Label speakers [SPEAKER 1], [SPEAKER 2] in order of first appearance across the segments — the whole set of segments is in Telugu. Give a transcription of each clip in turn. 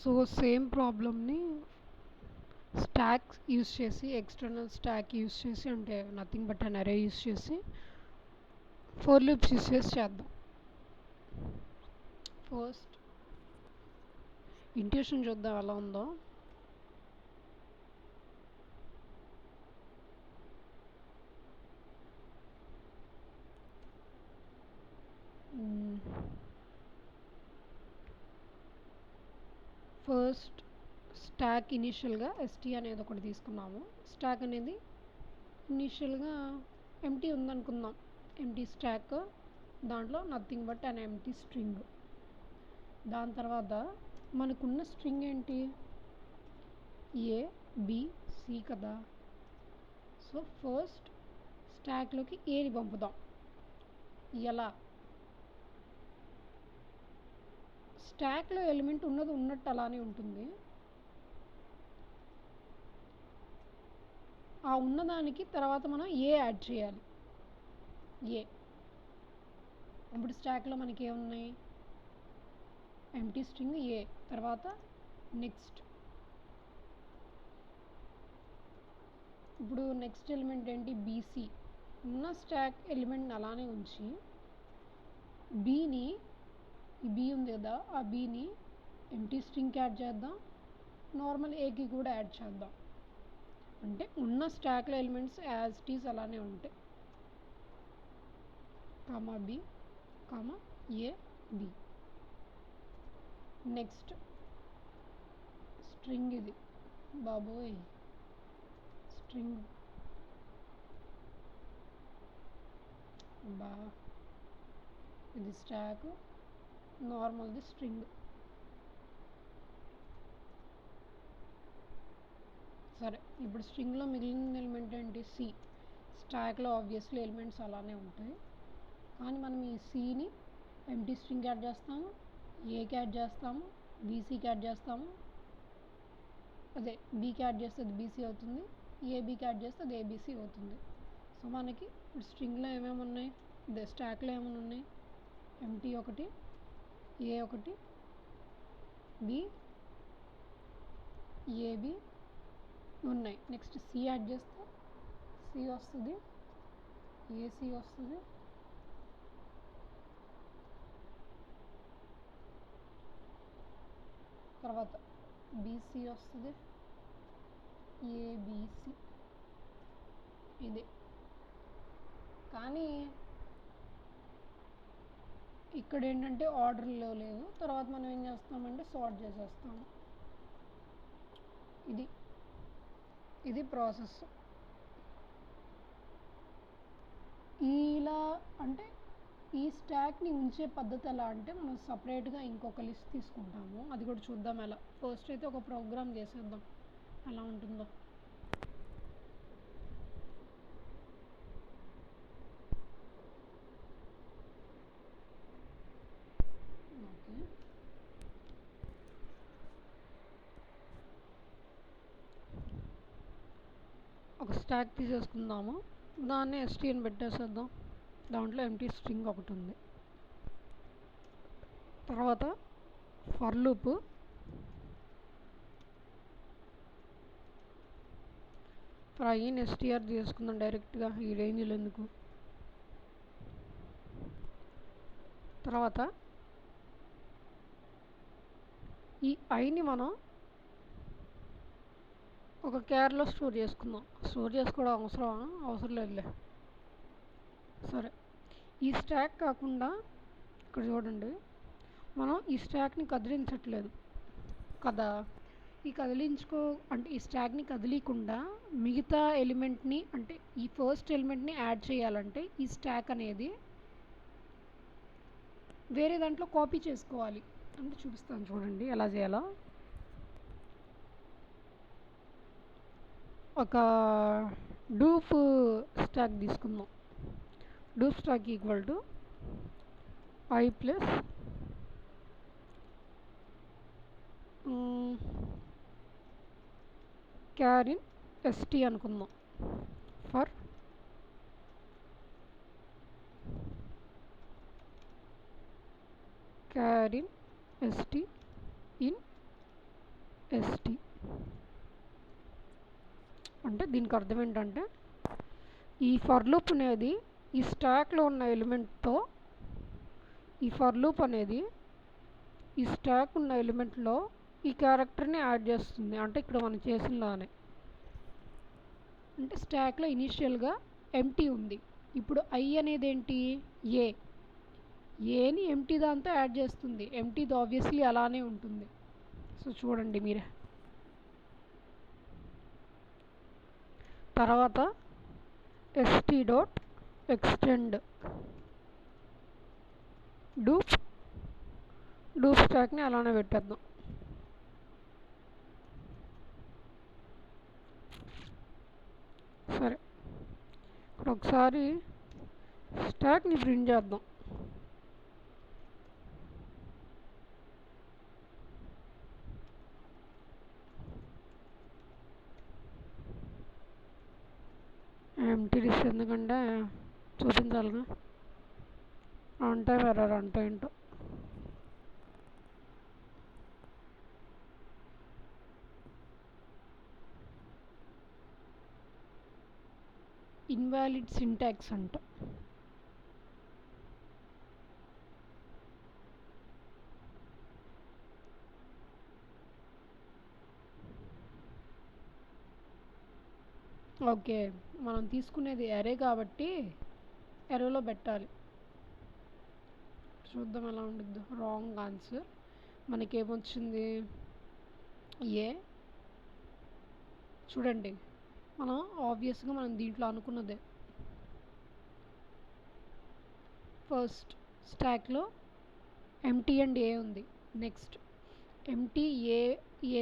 [SPEAKER 1] సో సేమ్ ప్రాబ్లమ్ని స్టాక్ యూస్ చేసి ఎక్స్టర్నల్ స్టాక్ యూస్ చేసి అంటే నథింగ్ బట్ అన్ అరే యూస్ చేసి ఫోర్ లూప్స్ యూస్ చేసి చేద్దాం. ఫస్ట్ ఇంట్యూషన్ చూద్దాం ఎలా ఉందో. ఫస్ట్ స్టాక్ ఇనీషియల్గా ఎస్టీ అనేది ఒకటి తీసుకున్నాము. స్టాక్ అనేది ఇనీషియల్గా ఎంటీ ఉందనుకుందాం. ఎంటీ స్టాక్, దాంట్లో nothing but an empty string. దాని తర్వాత మనకున్న స్ట్రింగ్ ఏంటి, ఏ బి సి కదా. సో ఫస్ట్ స్టాక్లోకి ఏని పంపుదాం. ఎలా, స్టాక్లో ఎలిమెంట్ ఉన్నది ఉన్నట్టు అలానే ఉంటుంది. ఆ ఉన్నదానికి తర్వాత మనం ఏ యాడ్ చేయాలి. ఏ ఇప్పుడు స్టాక్లో మనకి ఏమున్నాయి, ఎంటీ స్ట్రింగ్ ఏ. తర్వాత నెక్స్ట్, ఇప్పుడు నెక్స్ట్ ఎలిమెంట్ ఏంటి, బీసీ. ఉన్న స్టాక్ ఎలిమెంట్ని అలానే ఉంచి బీని, ఈ బీ ఉంది కదా, ఆ బీని ఎంటీ స్ట్రింగ్కి యాడ్ చేద్దాం, నార్మల్ ఏకి కూడా యాడ్ చేద్దాం. అంటే ఉన్న స్టాక్లో ఎలిమెంట్స్ యాజ్ ఇట్ ఈస్ అలానే ఉంటాయి. Comma B comma A B. Next string, ఇది బాబోయ్ స్ట్రింగ్ బా, ఇది స్టాక్, నార్మల్ది స్ట్రింగ్. సరే, ఇప్పుడు స్ట్రింగ్లో మిగిలిన ఎలిమెంట్ ఏంటి, సి. స్టాక్లో ఆబ్వియస్లీ ఎలిమెంట్స్ అలానే ఉంటాయి, కానీ మనం ఈ సిని ఎంటీ స్ట్రింగ్కి యాడ్ చేస్తాము, ఏకి యాడ్ చేస్తాము, బీసీకి యాడ్ చేస్తాము. అదే బీకి యాడ్ చేస్తే అది బీసీ అవుతుంది, ఏబీకి యాడ్ చేస్తే అది ఏబీసీ అవుతుంది. సో మనకి ఇప్పుడు స్ట్రింగ్లో ఏమేమి ఉన్నాయి, ఇదే స్టాక్లో ఏమైనా ఉన్నాయి, ఎంటీ ఒకటి, ఏ ఒకటి, బి, ఏబి ఉన్నాయి. నెక్స్ట్ సి యాడ్ చేస్తే సి వస్తుంది, ఏసీ వస్తుంది, తర్వాత బీసీ వస్తుంది, ఏబిసి. ఇది కానీ ఇక్కడ ఏంటంటే ఆర్డర్లో లేదు. తర్వాత మనం ఏం చేస్తామంటే సార్ట్ చేసేస్తాము. ఇది ప్రాసెస్. ఇలా అంటే ఈ స్టాక్ని ఉంచే పద్ధతి ఎలా అంటే మనం సపరేట్గా ఇంకొక లిస్ట్ తీసుకుంటాము, అది కూడా చూద్దాం ఎలా. ఫస్ట్ అయితే ఒక ప్రోగ్రామ్ చేసేద్దాం ఎలా ఉంటుందో. ఓకే, ఒక స్టాక్ తీసేసుకుందాము, దాన్ని ఎస్టీ అని పెట్టేసేద్దాం. దాంట్లో ఎంటీ స్ట్రింగ్ ఒకటి ఉంది. తర్వాత ఫర్ లూప్, ఫర్ ఐని ఎస్టీఆర్ తీసుకుందాం డైరెక్ట్గా, ఈ రేంజ్లో ఎందుకు. తర్వాత ఈ ఐని మనం ఒక క్యార్లో స్టోర్ చేసుకుందాం. స్టోర్ చేసుకోవడం అవసరం లేదులే. సరే, ఈ స్టాక్ కాకుండా ఇక్కడ చూడండి, మనం ఈ స్టాక్ని కదిలించట్లేదు కదా. ఈ ఈ స్టాక్ని కదిలీకుండా మిగతా ఎలిమెంట్ని, అంటే ఈ ఫస్ట్ ఎలిమెంట్ని యాడ్ చేయాలంటే ఈ స్టాక్ అనేది వేరే దాంట్లో కాపీ చేసుకోవాలి. అంటే చూపిస్తాను చూడండి ఎలా చేయాలో. ఒక డూప్ స్టాక్ తీసుకుందాం. Dup stack equal to I plus char in ST అనుకుందాం. For char in ST in ST. అంటే దీనికి అర్థం ఏంటంటే ఈ ఫర్ లూప్ అనేది ఈ స్టాక్లో ఉన్న ఎలిమెంట్తో ఈ ఫర్ లూప్ అనేది ఈ స్టాక్ ఉన్న ఎలిమెంట్లో ఈ క్యారెక్టర్ని యాడ్ చేస్తుంది. అంటే ఇక్కడ మనం చేసినలానే, అంటే స్టాక్లో ఇనీషియల్గా ఎంటీ ఉంది. ఇప్పుడు ఐ అనేది ఏంటి, ఏని ఎంటీ దాంతో యాడ్ చేస్తుంది. ఎంటీది ఆబ్వియస్లీ అలానే ఉంటుంది. సో చూడండి మీరే. తర్వాత ఎస్టీ డాట్ ఎక్స్టెండ్ డూప్ స్టాక్ని అలానే పెట్టేద్దాం. సరే, ఇక్కడ ఒకసారి స్టాక్ని ప్రింట్ చేద్దాం. ఎంటీ లిస్ట్ ఎందుకంటే చూపించాలిగా. అంటే ఎర్రర్ అంటే ఏంటో. ఇన్వాలిడ్ సింటాక్స్ అంట. ఓకే, మనం తీసుకునేది అరే కాబట్టి అరేలో పెట్టాలి. చూద్దాం ఎలా ఉండిద్దో. Wrong answer. మనకేమొచ్చింది, చూడండి మనం ఆబ్వియస్గా మనం దీంట్లో అనుకున్నదే. ఫస్ట్ స్టాక్లో ఎంటీ అండ్ ఏ ఉంది. Next empty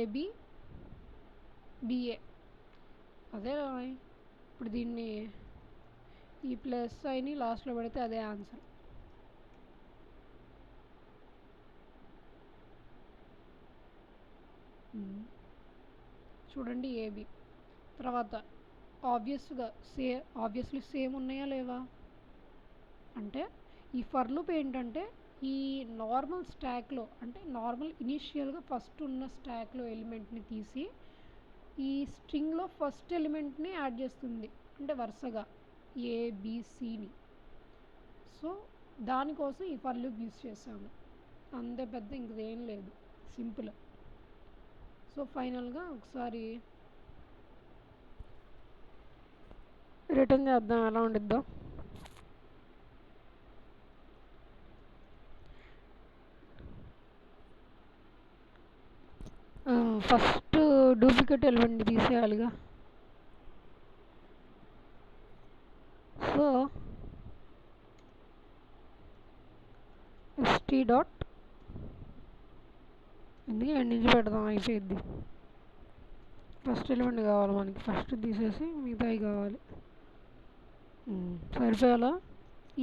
[SPEAKER 1] AB BA. అదే ఇప్పుడు దీన్ని ఈ ప్లస్ ఐని లాస్ట్లో పెడితే అదే ఆన్సర్. చూడండి ఏబి. తర్వాత ఆబ్వియస్లీ సేమ్ ఉన్నాయా లేవా అంటే ఈ ఫర్ లూప్ ఏంటంటే ఈ నార్మల్ స్టాక్లో, అంటే నార్మల్ ఇనీషియల్గా ఫస్ట్ ఉన్న స్టాక్లో ఎలిమెంట్ని తీసి ఈ స్ట్రింగ్లో ఫస్ట్ ఎలిమెంట్ని యాడ్ చేస్తుంది, అంటే వరుసగా ఏబిసిని. సో దానికోసం ఈ ఫర్ లూప్ యూజ్ చేసాము. అంతే, పెద్ద ఇంకేం లేదు, సింపుల్. సో ఫైనల్గా ఒకసారి రిటర్న్ చేద్దాం ఎలా ఉండిద్దో. ఫస్ట్ డూప్లికేట్ ఎలిమెంట్ తీసేయాలిగా. సో ఎస్టీ డాట్ ఎందుకు ఎండ్ నుంచి పెడదాం, అయిపోయింది. ఫస్ట్ ఎలిమెంట్ కావాలి మనకి, ఫస్ట్ తీసేసి మిగతాయి కావాలి. సరిపోయాలా?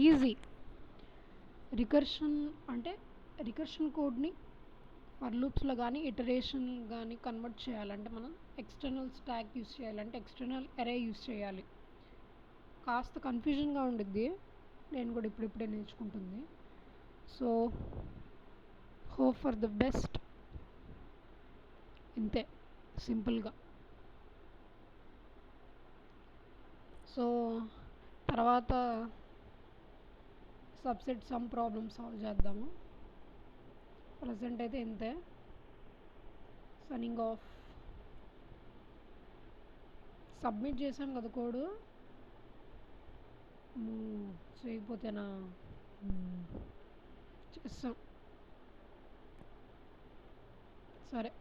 [SPEAKER 1] ఈజీ. రికర్షన్ అంటే రికర్షన్ కోడ్ని ఫర్ లూప్స్లో కానీ ఇటరేషన్ కానీ కన్వర్ట్ చేయాలంటే మనం ఎక్స్టర్నల్ స్టాక్ యూస్ చేయాలంటే ఎక్స్టర్నల్ అరే యూస్ చేయాలి. కాస్త కన్ఫ్యూజన్గా ఉండిద్ది, నేను కూడా ఇప్పుడిప్పుడే నేర్చుకుంటుంది. So hope for the best. ఇంతే, సింపుల్గా. సో తర్వాత సబ్సెట్ సమ్ ప్రాబ్లమ్ సాల్వ్ చేద్దాము. ప్రజెంట్ అయితే ఇంతే. సన్నింగ్ ఆఫ్. సబ్మిట్ చేసాం కదా కోడ్, చేయకపోతేనా చేస్తాం. సరే.